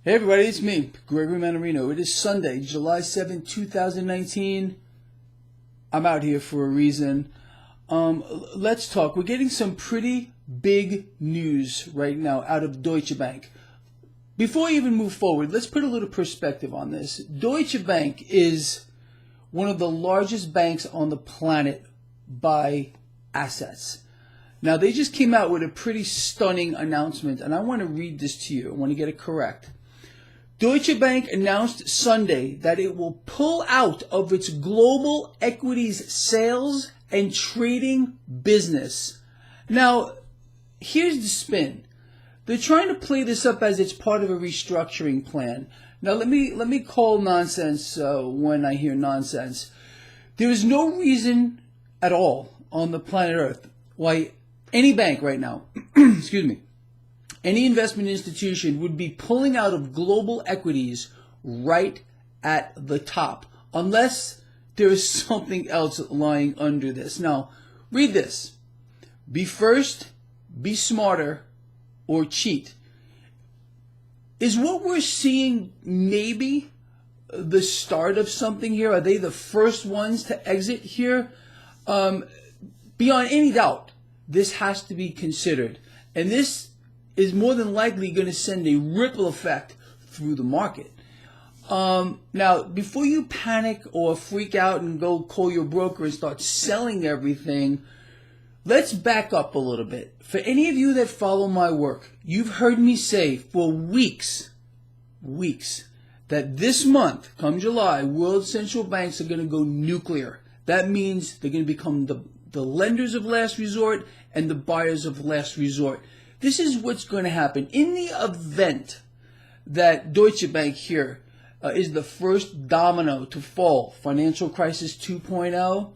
Hey everybody, it's me, Gregory Mannarino. It is Sunday, July 7th, 2019. I'm out here for a reason. Let's talk. We're getting some pretty big news right now out of Deutsche Bank. Before I even move forward, let's put a little perspective on this. Deutsche Bank is one of the largest banks on the planet by assets. Now, they just came out with a pretty stunning announcement, and I want to read this to you. I want to get it correct. Deutsche Bank announced Sunday that it will pull out of its global equities sales and trading business. Now, here's the spin. They're trying to play this up as it's part of a restructuring plan. Now, let me call nonsense when I hear nonsense. There is no reason at all on the planet Earth why any bank right now, excuse me, any investment institution would be pulling out of global equities right at the top, unless there is something else lying under this. Now, read this. Be first, be smarter, or cheat. Is what we're seeing maybe the start of something here? Are they the first ones to exit here? Beyond any doubt, this has to be considered. And this is more than likely going to send a ripple effect through the market. Now, before you panic or freak out and go call your broker and start selling everything, let's back up a little bit. For any of you that follow my work, you've heard me say for weeks, that this month, come July, world central banks are going to go nuclear. That means they're going to become the lenders of last resort and the buyers of last resort. This is what's going to happen. In the event that Deutsche Bank here is the first domino to fall, financial crisis 2.0,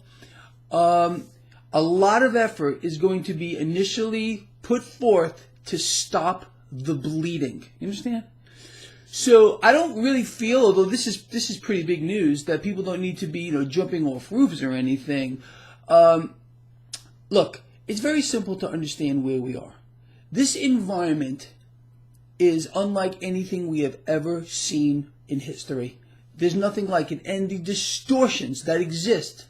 a lot of effort is going to be initially put forth to stop the bleeding. You understand? So I don't really feel, although this is pretty big news, that people don't need to be jumping off roofs or anything. Look, it's very simple to understand where we are. This environment is unlike anything we have ever seen in history. There's nothing like it. And the distortions that exist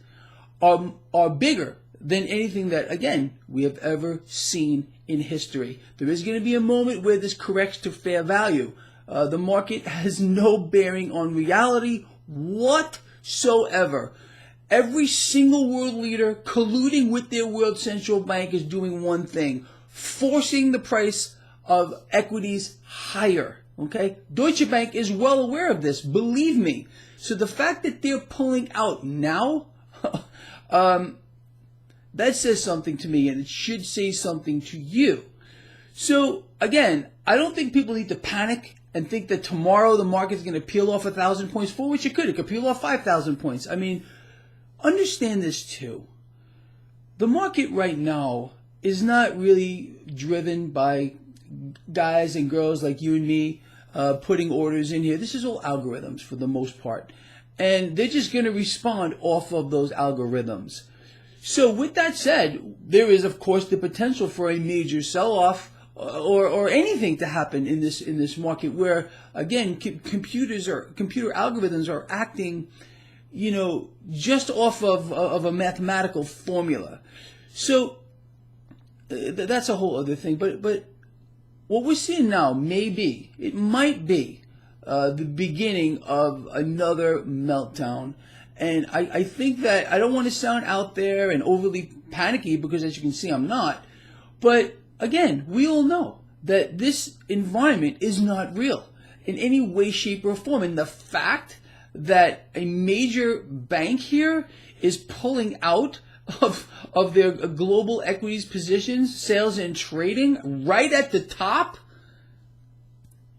are bigger than anything that, again, we have ever seen in history. There is going to be a moment where this corrects to fair value. The market has no bearing on reality whatsoever. Every single world leader colluding with their world central bank is doing one thing: forcing the price of equities higher. Okay? Deutsche Bank is well aware of this, believe me. So the fact that they're pulling out now, that says something to me, and it should say something to you. So again, I don't think people need to panic and think that tomorrow the market's going to peel off 1,000 points, for which it could. It could peel off 5,000 points. I mean, understand this too. The market right now is not really driven by guys and girls like you and me putting orders in here. This is all algorithms for the most part. And they're just going to respond off of those algorithms. So with that said, there is, of course, the potential for a major sell-off or anything to happen in this market where, again, computer algorithms are acting just off of a mathematical formula. So that's a whole other thing. But what we're seeing now might be the beginning of another meltdown. And I think that I don't want to sound out there and overly panicky because, as you can see, I'm not. But again, we all know that this environment is not real in any way, shape, or form. And the fact that a major bank here is pulling out of their global equities positions, sales and trading, right at the top.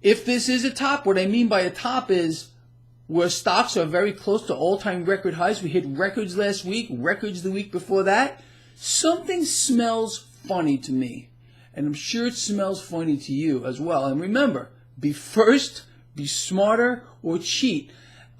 If this is a top, what I mean by a top is where stocks are very close to all-time record highs. We hit records last week, records the week before that. Something smells funny to me, and I'm sure it smells funny to you as well. And remember, be first, be smarter, or cheat.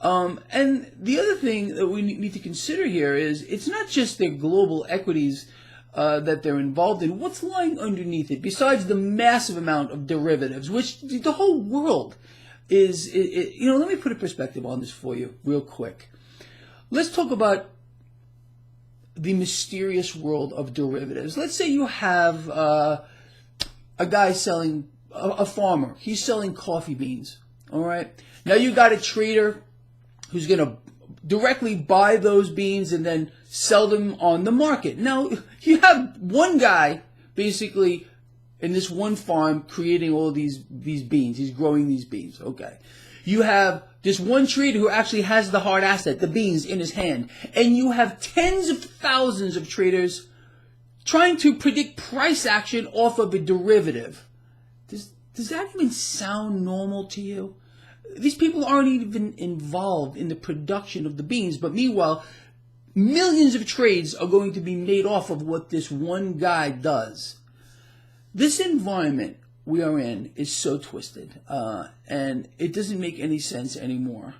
And the other thing that we need to consider here is it's not just their global equities that they're involved in. What's lying underneath it besides the massive amount of derivatives, which the whole world let me put a perspective on this for you real quick. Let's talk about the mysterious world of derivatives. Let's say you have a guy selling, a farmer. He's selling coffee beans. All right. Now you got a trader who's going to directly buy those beans and then sell them on the market. Now you have one guy basically in this one farm creating all these beans. He's growing these beans. Okay. You have this one trader who actually has the hard asset, the beans, in his hand. And you have tens of thousands of traders trying to predict price action off of a derivative. Does that even sound normal to you? These people aren't even involved in the production of the beans, but meanwhile, millions of trades are going to be made off of what this one guy does. This environment we are in is so twisted, and it doesn't make any sense anymore.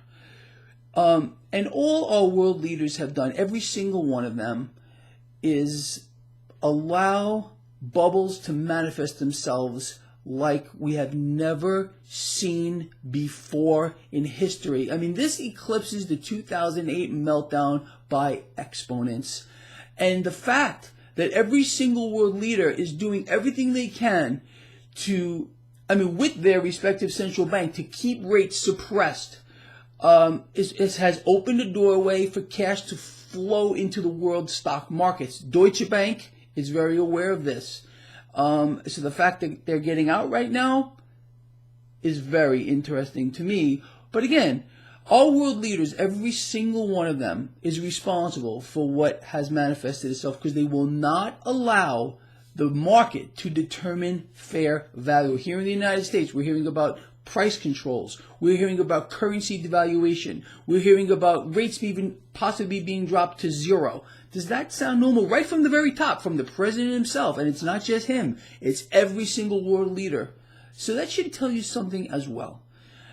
And all our world leaders have done, every single one of them, is allow bubbles to manifest themselves like we have never seen before in history. I mean, this eclipses the 2008 meltdown by exponents. And the fact that every single world leader is doing everything they can to, with their respective central bank, to keep rates suppressed, it has opened a doorway for cash to flow into the world stock markets. Deutsche Bank is very aware of this. So the fact that they're getting out right now is very interesting to me. But again, all world leaders, every single one of them, is responsible for what has manifested itself, because they will not allow the market to determine fair value. Here in the United States, we're hearing about price controls. We're hearing about currency devaluation. We're hearing about rates even possibly being dropped to zero. Does that sound normal? Right from the very top, from the president himself. And it's not just him. It's every single world leader. So that should tell you something as well.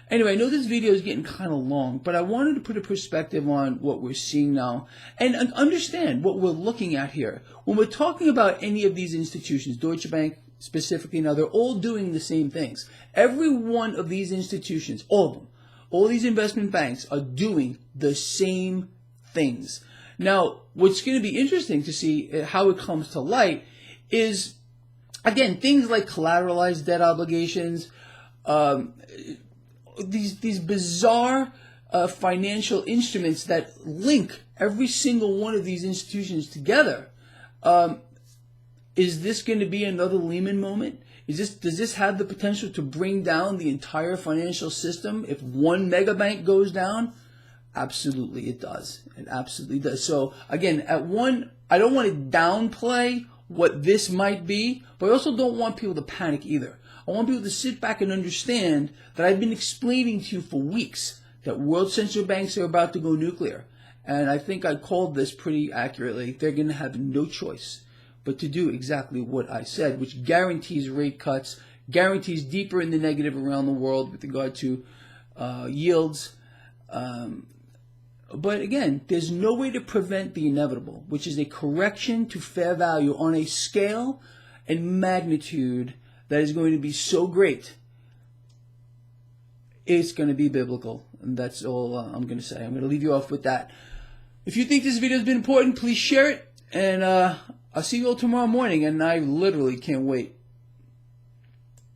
Anyway, I know this video is getting kind of long, but I wanted to put a perspective on what we're seeing now and understand what we're looking at here. When we're talking about any of these institutions, Deutsche Bank specifically, now they're all doing the same things. Every one of these institutions, all of them, all these investment banks are doing the same things. Now, what's going to be interesting to see how it comes to light is, again, things like collateralized debt obligations, these bizarre financial instruments that link every single one of these institutions together. Is this going to be another Lehman moment? Does this have the potential to bring down the entire financial system if one mega bank goes down? Absolutely, it does. It absolutely does. So again, I don't want to downplay what this might be, but I also don't want people to panic either. I want people to sit back and understand that I've been explaining to you for weeks that world central banks are about to go nuclear. And I think I called this pretty accurately. They're going to have no choice but to do exactly what I said, which guarantees rate cuts, guarantees deeper in the negative around the world with regard to yields. But again, there's no way to prevent the inevitable, which is a correction to fair value on a scale and magnitude that is going to be so great, it's going to be biblical. And that's all I'm going to say. I'm going to leave you off with that. If you think this video has been important, please share it. And I'll see you all tomorrow morning. And I literally can't wait.